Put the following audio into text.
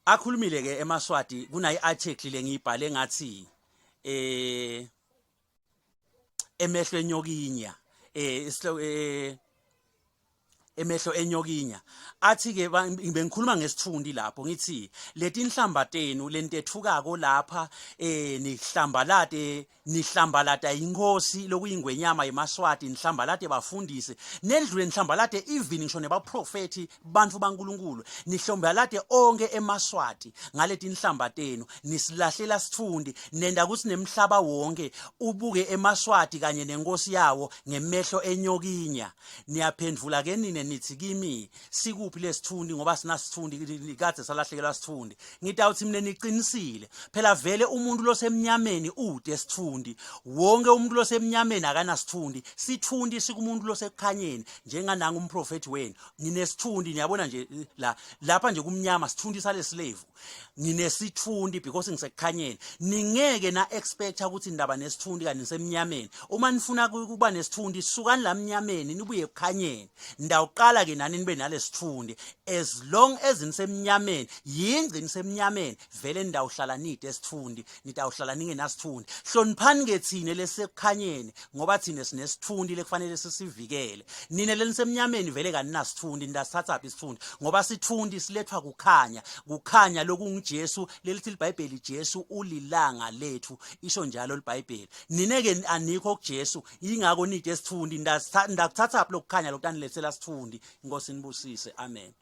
akhulumile ke eMaswati kunayi article lengibhale ngathi emehlo enyokinya emehlo enyokinya athi ke bengikhuluma ngesithundi lapho ngithi leti inhlambatenu lentethukako lapha nihlambalata inkosi lokuyingwenyama yeMaswati nihlambalate bafundise nendlule nihlambalate even ngisho nebaprofeti bantu baNkulunkulu nihlambalate onke eMaswati ngaleti inhlambatenu nisilahlela sithundi nenda kuthi nemhlaba wonke ubuke eMaswati kanye nenkosi yawo ngemehlo enyokinya niyaphendvula ke nine nithi kimi sikuphi lesithundi ngoba sinasithundi kade salahlekelwa sithundi ngitawuthi mina niqinisile phela vele umuntu losemnyameni ude sithundi wonke umuntu losemnyameni akana sithundi sithundi sikumuntu losekukhanyeni njengananga umprofeti wenu nginesithundi niyabona nje lapha nje kumnyama sithundi sale slave nginesithundi because ngisekukhanyeni ningeke na expect ukuthi indaba nesithundi kanti nisemnyameni uma nifuna kuba nesithundi sukani la mnyameni nibuye ekukhanyeni ndawuqala ke nani nibe nalesithundi as long as nisemnyameni yingci nisemnyameni vele ndawuhlala nide esithundi nitawuhlala ningenasithundi hloniphani ke thine lesekukhanyeni ngoba thine sinesithundi lekufanele sisivikele nine lenisemnyameni vele kaninasithundi ndasithatha isithundi ngoba sithundi silethwa kukhanya lokunguJesu lelithi iBhayibheli Jesu ulilanga lethu isho njalo iBhayibheli nine ke anikho kuJesu ingako nide esithundi ndakuthatha lokukanya lokutanilethela sithundi inkosi nibusise amen.